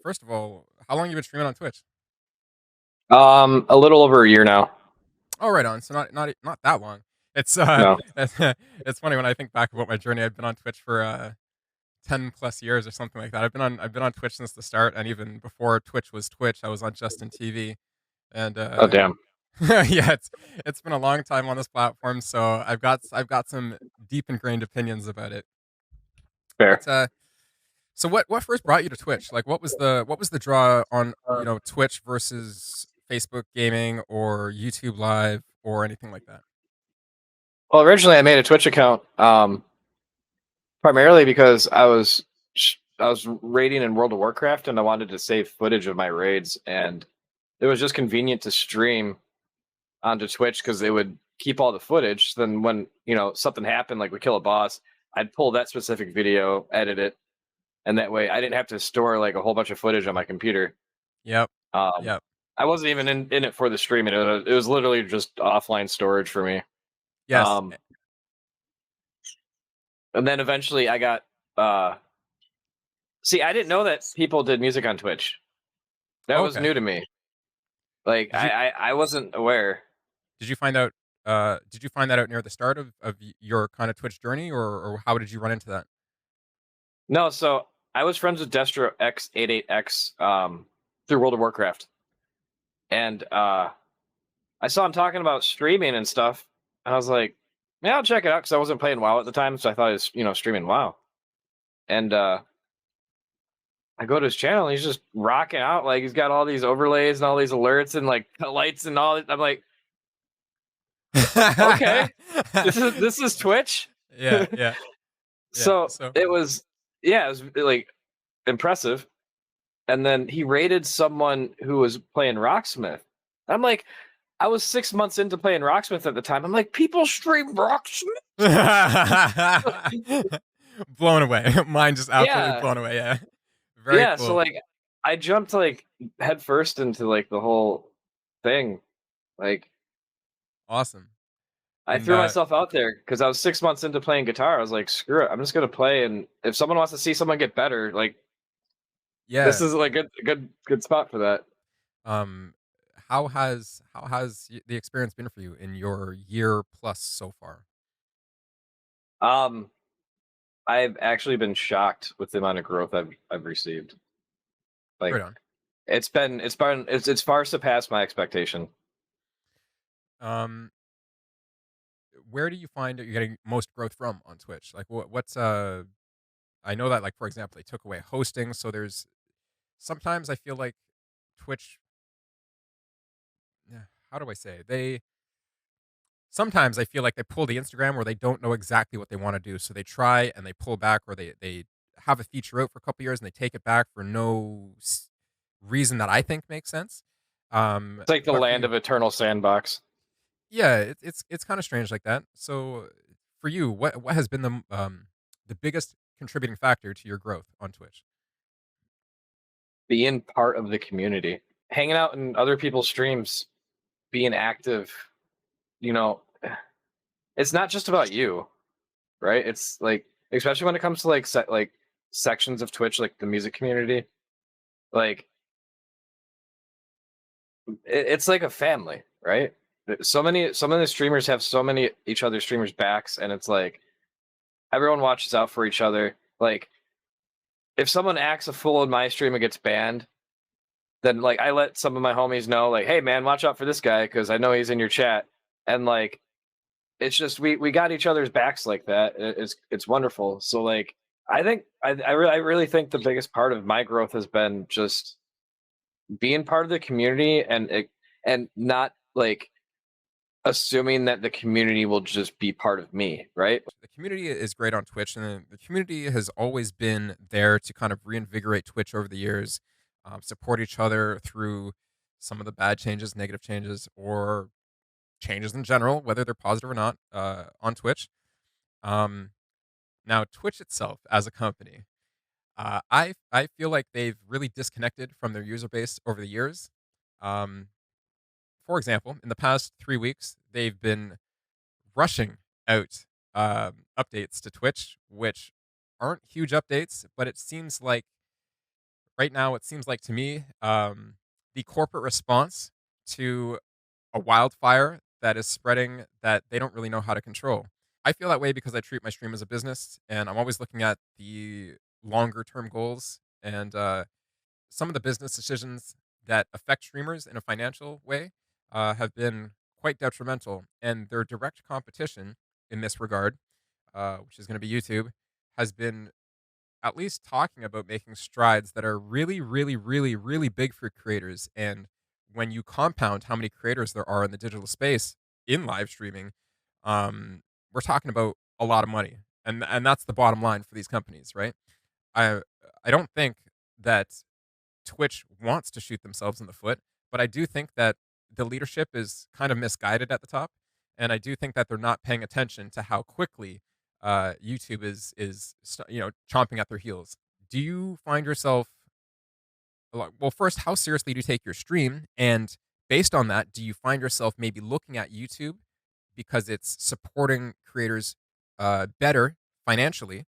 first of all, how long you been streaming on Twitch? A little over a year now. Oh, right on. So not that long. It's No. it's funny when I think back about my journey. I've been on Twitch for 10 plus years or something like that. I've been on Twitch since the start, and even before Twitch was Twitch, I was on Justin TV, and Oh, damn. yeah, it's been a long time on this platform. So I've got some deep ingrained opinions about it. Fair. But so what first brought you to Twitch? Like, what was the draw on Twitch versus Facebook gaming or YouTube Live or anything like that? Well, originally I made a Twitch account, primarily because I was raiding in World of Warcraft and I wanted to save footage of my raids, and it was just convenient to stream onto Twitch because they would keep all the footage. Then when something happened, like we kill a boss, I'd pull that specific video, edit it, and that way I didn't have to store like a whole bunch of footage on my computer. Yep, Um, yep, I wasn't even in it for the streaming. It was literally just offline storage for me. yes, Um, and then eventually I got uh see, I didn't know that people did music on Twitch. That was okay. new to me. Like Did you I wasn't aware. did you find out did you find that out near the start of your kind of Twitch journey, or how did you run into that? No, so I was friends with Destro X88X through World of Warcraft. And I saw him talking about streaming and stuff. And I was like, yeah, I'll check it out because I wasn't playing WoW at the time, so I thought he was, streaming WoW. And I go to his channel and he's just rocking out, like he's got all these overlays and all these alerts and like lights and all. I'm like, okay, this is Twitch. Yeah, yeah, yeah. So So it was, yeah, it was like impressive. And then he rated someone who was playing Rocksmith. I'm like, I was 6 months into playing Rocksmith at the time. I'm like, people stream Rocksmith. blown away. Mine just absolutely Yeah, blown away. Yeah, very yeah. So cool. like, I jumped like head first into like the whole thing. Like, Awesome. I And threw myself out there because I was 6 months into playing guitar. I was like, screw it, I'm just gonna play. And if someone wants to see someone get better, like this yeah, is like a good spot for that. um, how has the experience been for you in your year plus so far? Um, I've actually been shocked with the amount of growth I've received. Right Like, on. it's far surpassed my expectation. Um, where do you find that you're getting most growth from on Twitch? Like, what's I know that, like, for example, they took away hosting, so there's sometimes I feel like Twitch. Yeah, how do I say? They sometimes I feel like they pull the Instagram where they don't know exactly what they want to do, so they try and they pull back, or they have a feature out for a couple years and they take it back for no reason that I think makes sense. It's like the But for land you, of eternal sandbox. yeah, it's kind of strange like that. So for you, what has been the biggest contributing factor to your growth on Twitch? Being part of the community, hanging out in other people's streams, being active. You know, it's not just about you, right? It's like, especially when it comes to like like sections of Twitch, like the music community. Like, it's like a family, right? Some of the streamers have so many each other streamers backs, and it's like everyone watches out for each other. Like, if someone acts a fool in my stream and gets banned, then like I let some of my homies know, like, hey man, watch out for this guy because I know he's in your chat. And like, it's just we got each other's backs like that. It's wonderful. So like, I think I really think the biggest part of my growth has been just being part of the community, and not like assuming that the community will just be part of me, right? The community is great on Twitch, and the community has always been there to kind of reinvigorate Twitch over the years, support each other through some of the bad changes, negative changes, or changes in general, whether they're positive or not, on Twitch. Um, Now, Twitch itself as a company, I feel like they've really disconnected from their user base over the years. Um, for example, in the past 3 weeks, they've been rushing out updates to Twitch, which aren't huge updates, but it seems like Right now, it seems like to me, the corporate response to a wildfire that is spreading that they don't really know how to control. I feel that way because I treat my stream as a business, and I'm always looking at the longer term goals and some of the business decisions that affect streamers in a financial way have been quite detrimental, and their direct competition in this regard, which is going to be YouTube, has been at least talking about making strides that are really, really, really, really big for creators. And when you compound how many creators there are in the digital space in live streaming, we're talking about a lot of money, and that's the bottom line for these companies, right? I I don't think that Twitch wants to shoot themselves in the foot, but I do think that the leadership is kind of misguided at the top, and I do think that they're not paying attention to how quickly YouTube is chomping at their heels. Do you find yourself well? First, how seriously do you take your stream? And based on that, do you find yourself maybe looking at YouTube because it's supporting creators better financially,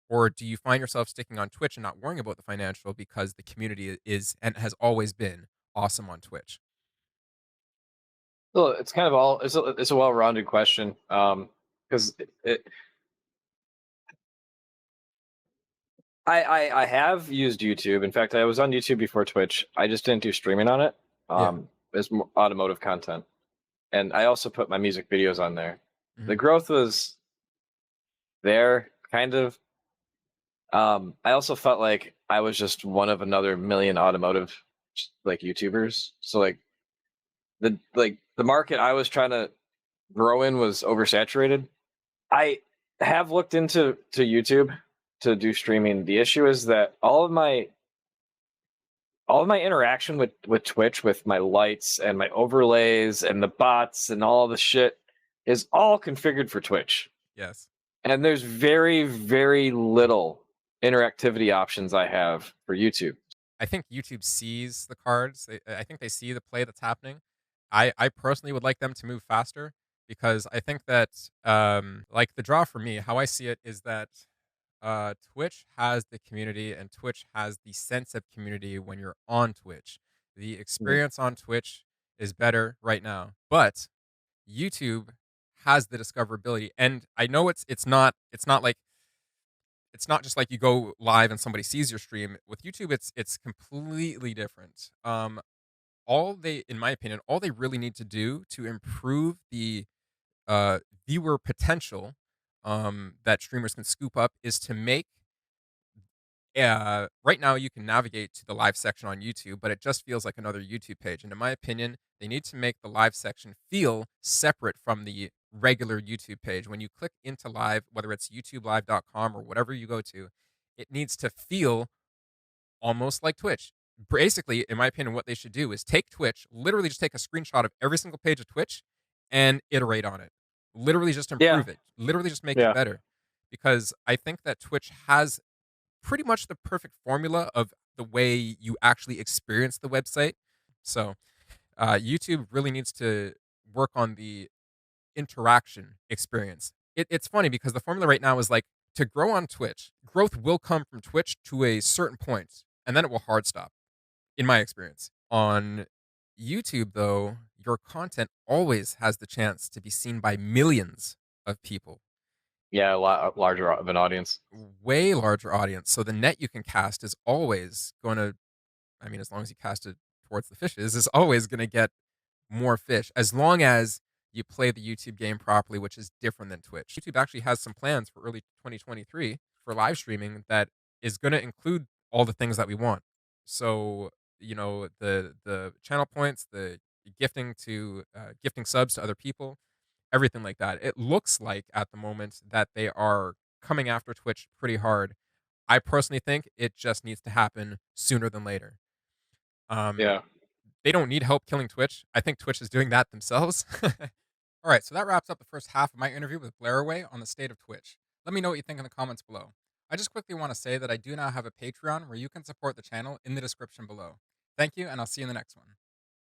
or do you find yourself sticking on Twitch and not worrying about the financial because the community is and has always been awesome on Twitch? Well, it's kind of all it's a well-rounded question. Because I have used YouTube. In fact, I was on YouTube before Twitch. I just didn't do streaming on it. Yeah. It's more automotive content, and I also put my music videos on there. The Mhm. growth was there, kind of. I also felt like I was just one of another million automotive like YouTubers. So the market I was trying to grow in was oversaturated. I have looked into YouTube to do streaming. The issue is that all of my interaction with Twitch, with my lights and my overlays and the bots and all the shit, is all configured for Twitch. Yes. And there's very, very little interactivity options I have for YouTube. I think YouTube sees the cards. I think they see the play that's happening. I personally would like them to move faster because I think that like the draw for me, how I see it is that Twitch has the community and Twitch has the sense of community when you're on Twitch. The Mhm. experience on Twitch is better right now, but YouTube has the discoverability. And I know it's not just like you go live and somebody sees your stream. With YouTube, it's completely different. All they, in my opinion, all they really need to do to improve the uh, viewer potential that streamers can scoop up is to make. Right now, you can navigate to the live section on YouTube, but it just feels like another YouTube page. And in my opinion, they need to make the live section feel separate from the regular YouTube page. When you click into live, whether it's youtubelive.com or whatever you go to, it needs to feel almost like Twitch. Basically, in my opinion, what they should do is take Twitch, literally just take a screenshot of every single page of Twitch and iterate on it. Literally just Yeah, improve it. Literally just make it yeah, better. Because I think that Twitch has pretty much the perfect formula of the way you actually experience the website. So, YouTube really needs to work on the interaction experience. It's funny because the formula right now is like to grow on Twitch, growth will come from Twitch to a certain point, and then it will hard stop, in my experience. On YouTube, though, your content always has the chance to be seen by millions of people, yeah. A lot larger of an audience. way larger audience. So the net you can cast is always going to, I mean, as long as you cast it towards the fishes, is always going to get more fish as long as you play the YouTube game properly, which is different than Twitch. YouTube actually has some plans for early 2023 for live streaming that is going to include all the things that we want. So, the channel points, the gifting subs to other people, everything like that. It looks like at the moment that they are coming after Twitch pretty hard. I personally think it just needs to happen sooner than later. Um, Yeah. they don't need help killing Twitch. I think Twitch is doing that themselves. All right, so that wraps up the first half of my interview with Blair Away on the state of Twitch. Let me know what you think in the comments below. I just quickly want to say that I do now have a Patreon where you can support the channel in the description below. Thank you, and I'll see you in the next one.